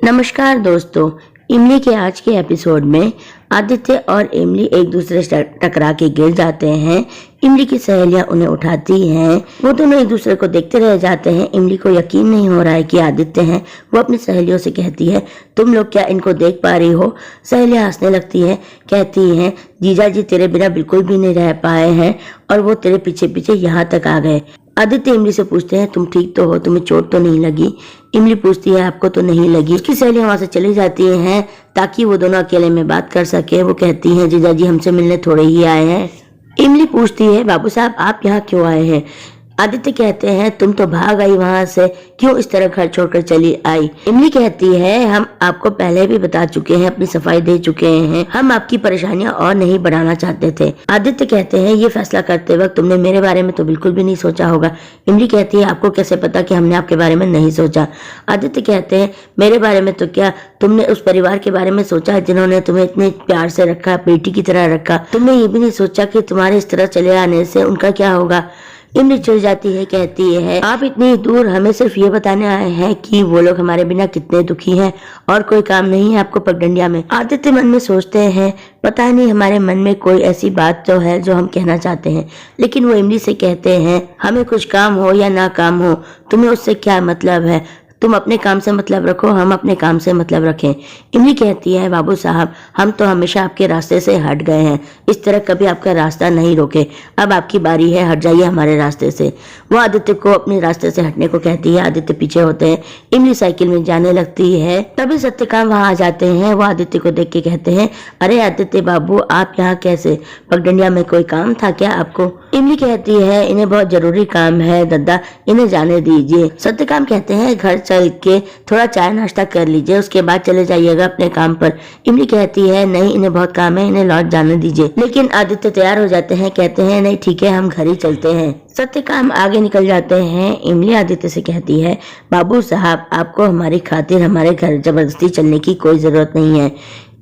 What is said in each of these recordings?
नमस्कार दोस्तों, इमली के आज के एपिसोड में आदित्य और इमली एक दूसरे से टकरा के गिर जाते हैं। इमली की सहेलियां उन्हें उठाती हैं। वो दोनों एक दूसरे को देखते रह जाते हैं। इमली को यकीन नहीं हो रहा है कि आदित्य हैं। वो अपनी सहेलियों से कहती है, तुम लोग क्या इनको देख पा रही हो? सहेलियां हंसने लगती है, कहती हैं, जीजा जी तेरे बिना बिल्कुल भी नहीं रह पाए हैं और वो तेरे पीछे पीछे यहाँ तक आ गए। आदित्य इमली से पूछते हैं, तुम ठीक तो हो? तुम्हें चोट तो नहीं लगी? इमली पूछती है, आपको तो नहीं लगी। उसकी सहेलियां वहां से चली जाती हैं ताकि वो दोनों अकेले में बात कर सके। वो कहती हैं, जीजा जी हमसे मिलने थोड़े ही आए हैं। इमली पूछती है, बाबू साहब आप यहाँ क्यों आए हैं? आदित्य कहते हैं, तुम तो भाग आई वहां से, क्यों इस तरह घर छोड़कर चली आई? इमली कहती है, हम आपको पहले भी बता चुके हैं, अपनी सफाई दे चुके हैं, हम आपकी परेशानियां और नहीं बढ़ाना चाहते थे। आदित्य कहते हैं, ये फैसला करते वक्त तुमने मेरे बारे में तो बिल्कुल भी नहीं सोचा होगा। इमली कहती है, आपको कैसे पता कि हमने आपके बारे में नहीं सोचा? आदित्य कहते हैं, मेरे बारे में तो क्या, तुमने उस परिवार के बारे में सोचा जिन्होंने तुम्हें इतने प्यार से रखा, बेटी की तरह रखा। तुमने ये भी नहीं सोचा कि तुम्हारे इस तरह चले आने से उनका क्या होगा? इमली चिढ़ जाती है, कहती है, आप इतनी दूर हमें सिर्फ ये बताने आए हैं कि वो लोग हमारे बिना कितने दुखी हैं और कोई काम नहीं है आपको पगडंडिया में? आदित्य मन में सोचते हैं, पता नहीं हमारे मन में कोई ऐसी बात तो है जो हम कहना चाहते हैं, लेकिन वो इमली से कहते हैं, हमें कुछ काम हो या ना काम हो, तुम्हें उससे क्या मतलब है? तुम अपने काम से मतलब रखो, हम अपने काम से मतलब रखें। इमली कहती है, बाबू साहब हम तो हमेशा आपके रास्ते से हट गए हैं, इस तरह कभी आपका रास्ता नहीं रोके, अब आपकी बारी है, हट जाइए हमारे रास्ते से। वो आदित्य को अपने रास्ते से हटने को कहती है। आदित्य पीछे होते हैं। इमली साइकिल में जाने लगती है। तभी सत्यकाम वहां आ जाते हैं। वो आदित्य को देख के कहते हैं, अरे आदित्य बाबू आप यहाँ कैसे? पगडंडिया में कोई काम था क्या आपको? इमली कहती है, इन्हें बहुत जरूरी काम है दद्दा, इन्हें जाने दीजिए। सत्यकाम कहते हैं, घर चल के थोड़ा चाय नाश्ता कर लीजिए, उसके बाद चले जाइएगा अपने काम पर। इमली कहती है, नहीं इन्हें बहुत काम है, इन्हें लौट जाने दीजिए। लेकिन आदित्य तैयार हो जाते हैं, कहते हैं, नहीं ठीक है हम घर ही चलते हैं। सत्यकाम आगे निकल जाते हैं। इमली आदित्य से कहती है, बाबू साहब आपको हमारी खातिर हमारे घर जबरदस्ती चलने की कोई जरूरत नहीं है।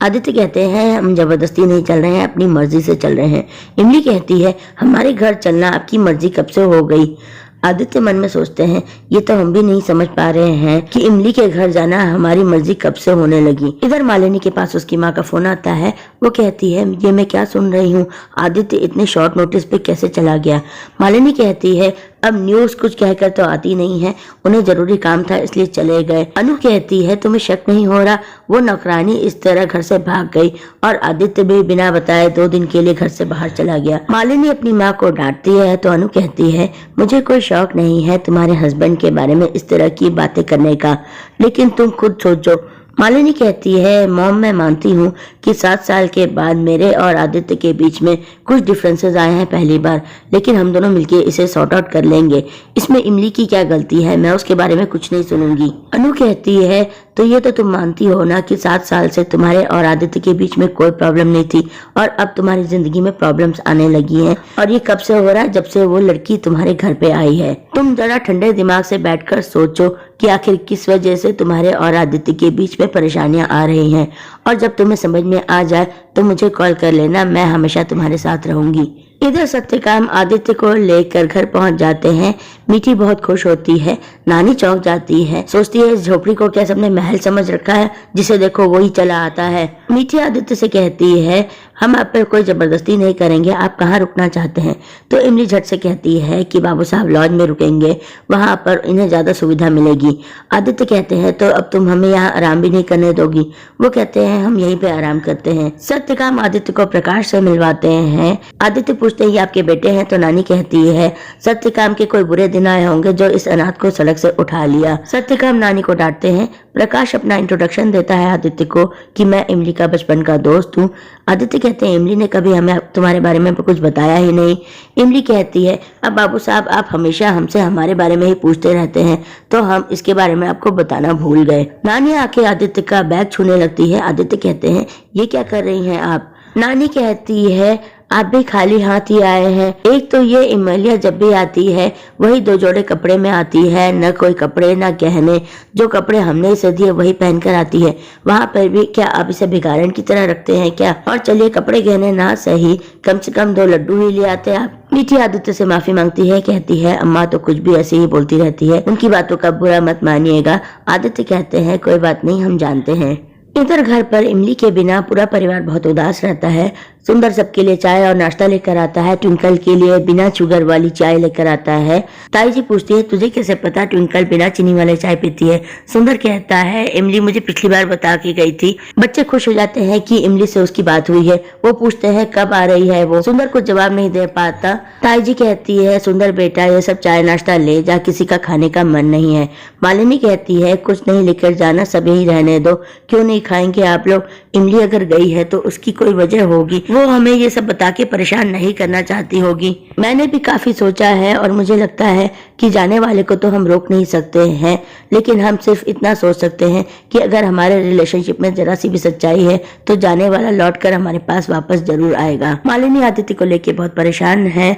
आदित्य कहते हैं, हम जबरदस्ती नहीं चल रहे हैं, अपनी मर्जी से चल रहे हैं। इमली कहती है, हमारे घर चलना आपकी मर्जी कब से हो गई? आदित्य मन में सोचते हैं, ये तो हम भी नहीं समझ पा रहे हैं कि इमली के घर जाना हमारी मर्जी कब से होने लगी। इधर मालिनी के पास उसकी माँ का फोन आता है। वो कहती है, ये मैं क्या सुन रही हूँ, आदित्य इतने शॉर्ट नोटिस पे कैसे चला गया? मालिनी कहती है, अब न्यूज कुछ कहकर तो आती नहीं है, उन्हें जरूरी काम था इसलिए चले गए। अनु कहती है, तुम्हें शक नहीं हो रहा वो नौकरानी इस तरह घर से भाग गई और आदित्य भी बिना बताए 2 दिन के लिए घर से बाहर चला गया। मालिनी अपनी माँ को डांटती है तो अनु कहती है, मुझे कोई शौक नहीं है तुम्हारे हस्बैंड के बारे में इस तरह की बातें करने का, लेकिन तुम खुद सोचो। मालिनी कहती है, मॉम मैं मानती हूँ कि 7 साल के बाद मेरे और आदित्य के बीच में कुछ डिफरेंसेस आए हैं पहली बार, लेकिन हम दोनों मिलके इसे सॉर्ट आउट कर लेंगे। इसमें इमली की क्या गलती है? मैं उसके बारे में कुछ नहीं सुनूंगी। अनु कहती है, तो ये तो तुम मानती हो ना कि 7 साल से तुम्हारे और आदित्य के बीच में कोई प्रॉब्लम नहीं थी और अब तुम्हारी जिंदगी में प्रॉब्लम्स आने लगी हैं, और ये कब से हो रहा है? जब से वो लड़की तुम्हारे घर पे आई है। तुम जरा ठंडे दिमाग से बैठकर सोचो कि आखिर किस वजह से तुम्हारे और आदित्य के बीच में परेशानियां आ रही हैं, और जब तुम्हें समझ में आ जाए तो मुझे कॉल कर लेना, मैं हमेशा तुम्हारे साथ रहूंगी। इधर सत्यकाम आदित्य को लेकर घर पहुंच जाते हैं। मीठी बहुत खुश होती है। नानी चौंक जाती है, सोचती है इस झोपड़ी को क्या सबने महल समझ रखा है, जिसे देखो वही चला आता है। मीठी आदित्य से कहती है, हम आप पर कोई जबरदस्ती नहीं करेंगे, आप कहाँ रुकना चाहते हैं? तो इमली झट से कहती है कि बाबू साहब लॉज में रुकेंगे, वहां पर इन्हें ज्यादा सुविधा मिलेगी। आदित्य कहते हैं, तो अब तुम हमें यहाँ आराम भी नहीं करने दोगी? वो कहते हैं, हम यहीं पे आराम करते हैं। सत्यकाम आदित्य को प्रकाश से मिलवाते हैं। आदित्य पूछते हैं, ये आपके बेटे हैं? तो नानी कहती है, सत्यकाम के कोई बुरे दिन आए होंगे जो इस अनाथ को सड़क से उठा लिया। सत्यकाम नानी को डांटते हैं। प्रकाश अपना इंट्रोडक्शन देता है आदित्य को कि मैं इमली का बचपन का दोस्त हूँ। आदित्य कहते हैं, इमली ने कभी हमें तुम्हारे बारे में कुछ बताया ही नहीं। इमली कहती है, अब बाबू साहब आप हमेशा हमसे हमारे बारे में ही पूछते रहते हैं, तो हम इसके बारे में आपको बताना भूल गए। नानी आके आदित्य का बैग छूने लगती है। आदित्य कहते हैं, ये क्या कर रही हैं आप? नानी कहती है, आप भी खाली हाथ ही आए हैं। एक तो ये इमलिया जब भी आती है वही 2 जोड़े कपड़े में आती है, न कोई कपड़े न गहने। जो कपड़े हमने इसे दिए वही पहनकर आती है। वहाँ पर भी क्या आप इसे भिखारन की तरह रखते हैं क्या? और चलिए कपड़े गहने ना सही, कम से कम 2 लड्डू ही ले आते आप। मीठी आदित्य से माफी मांगती है, कहती है अम्मा तो कुछ भी ऐसे ही बोलती रहती है, उनकी बातों का बुरा मत मानिएगा। आदित्य कहते हैं कोई बात नहीं, हम जानते हैं। इधर घर पर इमली के बिना पूरा परिवार बहुत उदास रहता है। सुंदर सबके लिए चाय और नाश्ता लेकर आता है। ट्विंकल के लिए बिना शुगर वाली चाय लेकर आता है। ताई जी पूछती है तुझे कैसे पता ट्विंकल बिना चीनी वाले चाय पीती है? सुंदर कहता है इमली मुझे पिछली बार बता के गई थी। बच्चे खुश हो जाते हैं कि इमली से उसकी बात हुई है। वो पूछते हैं कब आ रही है वो। सुंदर कुछ जवाब नहीं दे पाता। ताई जी कहती है सुंदर बेटा ये सब चाय नाश्ता ले जा, किसी का खाने का मन नहीं है। मालिनी कहती है कुछ नहीं लेकर जाना, सब यही रहने दो। क्यों नहीं खाएंगे आप लोग? इमली अगर गई है तो उसकी कोई वजह होगी, वो हमें ये सब बता के परेशान नहीं करना चाहती होगी। मैंने भी काफी सोचा है और मुझे लगता है कि जाने वाले को तो हम रोक नहीं सकते हैं, लेकिन हम सिर्फ इतना सोच सकते हैं कि अगर हमारे रिलेशनशिप में जरा सी भी सच्चाई है तो जाने वाला लौटकर हमारे पास वापस जरूर आएगा। मालिनी आदित्य को लेके बहुत परेशान है।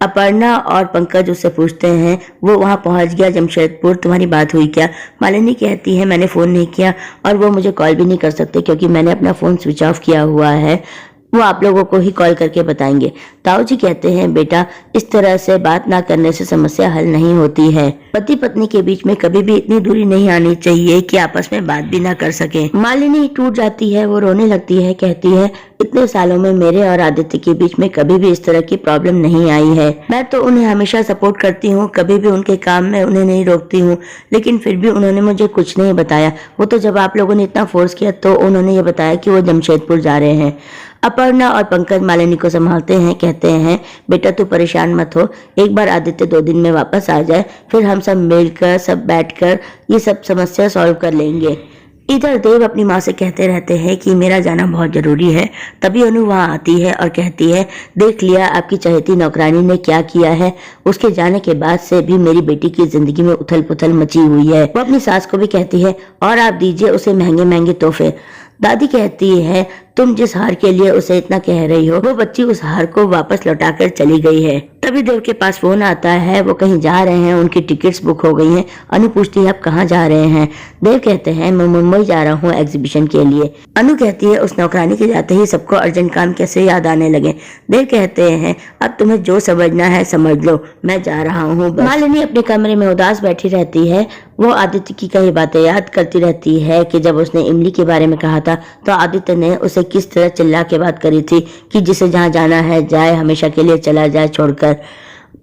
अपर्णा और पंकज उससे पूछते हैं वो वहाँ पहुँच गया जमशेदपुर, तुम्हारी बात हुई क्या? मालिनी कहती है मैंने फोन नहीं किया और वो मुझे कॉल भी नहीं कर सकते क्योंकि मैंने अपना फोन स्विच ऑफ किया हुआ है। वो आप लोगों को ही कॉल करके बताएंगे। ताऊ जी कहते हैं बेटा इस तरह से बात ना करने से समस्या हल नहीं होती है। पति पत्नी के बीच में कभी भी इतनी दूरी नहीं आनी चाहिए कि आपस में बात भी ना कर सके। मालिनी टूट जाती है, वो रोने लगती है, कहती है इतने सालों में मेरे और आदित्य के बीच में कभी भी इस तरह की प्रॉब्लम नहीं आई है। मैं तो उन्हें हमेशा सपोर्ट करती हूँ, कभी भी उनके काम में उन्हें नहीं रोकती हूँ, लेकिन फिर भी उन्होंने मुझे कुछ नहीं बताया। वो तो जब आप लोगों ने इतना फोर्स किया तो उन्होंने ये बताया कि वो जमशेदपुर जा रहे हैं। अपर्णा और पंकज मालिनी को संभालते हैं, कहते हैं बेटा तू परेशान मत हो, एक बार आदित्य 2 दिन में वापस आ जाए फिर हम सब मिलकर सब बैठकर ये सब समस्या सॉल्व कर लेंगे। इधर देव अपनी माँ से कहते रहते हैं कि मेरा जाना बहुत जरूरी है। तभी अनु वहाँ आती है और कहती है देख लिया आपकी चहेती नौकरानी ने क्या किया है। उसके जाने के बाद से भी मेरी बेटी की जिंदगी में उथल पुथल मची हुई है। वो अपनी सास को भी कहती है और आप दीजिए उसे महंगे महंगे तोहफे। दादी कहती है तुम जिस हार के लिए उसे इतना कह रही हो वो बच्ची उस हार को वापस लौटाकर चली गई है। तभी देव के पास फोन आता है, वो कहीं जा रहे हैं, उनकी टिकट्स बुक हो गई हैं। अनु पूछती है आप कहाँ जा रहे हैं? देव कहते हैं मैं मुंबई जा रहा हूँ एग्जीबिशन के लिए। अनु कहती है उस नौकरानी के जाते ही सबको अर्जेंट काम कैसे याद आने लगे। देव कहते हैं अब तुम्हें जो समझना है समझ लो, मैं जा रहा हूँ। मालिनी अपने कमरे में उदास बैठी रहती है। वो आदित्य की कई बातें याद करती रहती है कि जब उसने इमली के बारे में कहा था तो आदित्य ने उसे किस तरह चिल्ला के बात करी थी कि जिसे जहाँ जाना है जाए, हमेशा के लिए चला जाए छोड़कर।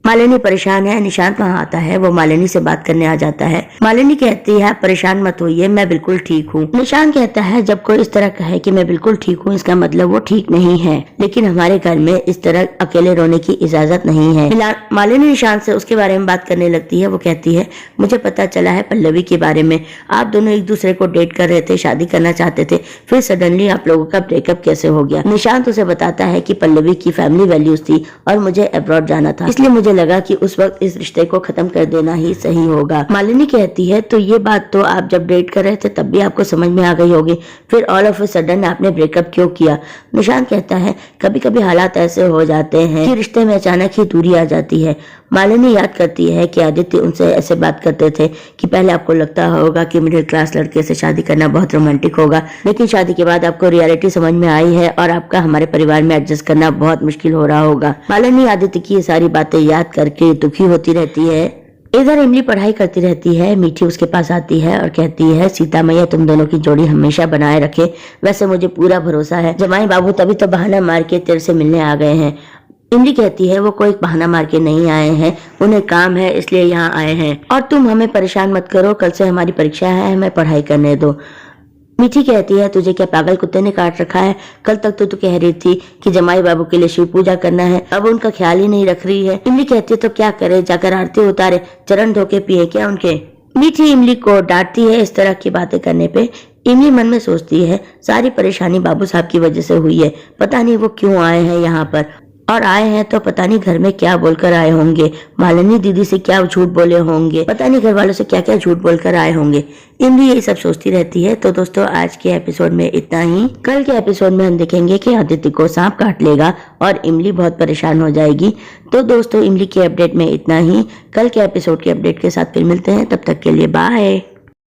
मालिनी परेशान है। निशांत वहाँ आता है, वो मालिनी से बात करने आ जाता है। मालिनी कहती है आप परेशान मत होइए, मैं बिल्कुल ठीक हूँ। निशांत कहता है जब कोई इस तरह कहे कि मैं बिल्कुल ठीक हूँ इसका मतलब वो ठीक नहीं है, लेकिन हमारे घर में इस तरह अकेले रोने की इजाजत नहीं है। मालिनी निशांत से उसके बारे में बात करने लगती है। वो कहती है मुझे पता चला है पल्लवी के बारे में, आप दोनों एक दूसरे को डेट कर रहे थे, शादी करना चाहते थे, फिर सडनली आप लोगों का ब्रेकअप कैसे हो गया? निशांत उसे बताता है कि पल्लवी की फैमिली वैल्यूज थी और मुझे अब्रॉड जाना था, इसलिए मुझे लगा कि उस वक्त इस रिश्ते को खत्म कर देना ही सही होगा। मालिनी कहती है तो ये बात तो आप जब डेट कर रहे थे तब भी आपको समझ में आ गई होगी, फिर ऑल ऑफ अ सडन आपने ब्रेकअप क्यों किया? निशांत कहता है कभी कभी हालात ऐसे हो जाते हैं कि रिश्ते में अचानक ही दूरी आ जाती है। मालिनी याद करती है कि आदित्य उनसे ऐसे बात करते थे कि पहले आपको लगता होगा कि मिडिल क्लास लड़के से शादी करना बहुत रोमांटिक होगा, लेकिन शादी के बाद आपको रियलिटी समझ में आई है और आपका हमारे परिवार में एडजस्ट करना बहुत मुश्किल हो रहा होगा। मालिनी आदित्य की ये सारी बातें याद करके दुखी होती रहती है। इधर इमली पढ़ाई करती रहती है। मीठी उसके पास आती है और कहती है सीता मैया तुम दोनों की जोड़ी हमेशा बनाए रखे, वैसे मुझे पूरा भरोसा है, जमाई बाबू तभी तो बहाना मार के तेरे से मिलने आ गए हैं। इमली कहती है वो कोई बहाना मार के नहीं आए हैं, उन्हें काम है इसलिए यहाँ आए हैं, और तुम हमें परेशान मत करो, कल से हमारी परीक्षा है, हमें पढ़ाई करने दो। मीठी कहती है तुझे क्या पागल कुत्ते ने काट रखा है? कल तक तो तू कह रही थी कि जमाई बाबू के लिए शिव पूजा करना है, अब उनका ख्याल ही नहीं रख रही है। इमली कहती है तो क्या करे, जाकर आरती उतारे, चरण धोके पिए क्या उनके? मीठी इमली को डांटती है इस तरह की बातें करने पे। इमली मन में सोचती है सारी परेशानी बाबू साहब की वजह से हुई है, पता नहीं वो क्यों आए हैं यहाँ पर। और आए हैं तो पता नहीं घर में क्या बोलकर आए होंगे, मालिनी दीदी से क्या झूठ बोले होंगे, पता नहीं घर वालों से क्या क्या झूठ बोलकर आए होंगे। इमली यही सब सोचती रहती है। तो दोस्तों आज के एपिसोड में इतना ही। कल के एपिसोड में हम देखेंगे कि आदित्य को सांप काट लेगा और इमली बहुत परेशान हो जाएगी। तो दोस्तों इमली के अपडेट में इतना ही। कल के एपिसोड के अपडेट के साथ फिर मिलते हैं, तब तक के लिए बाय।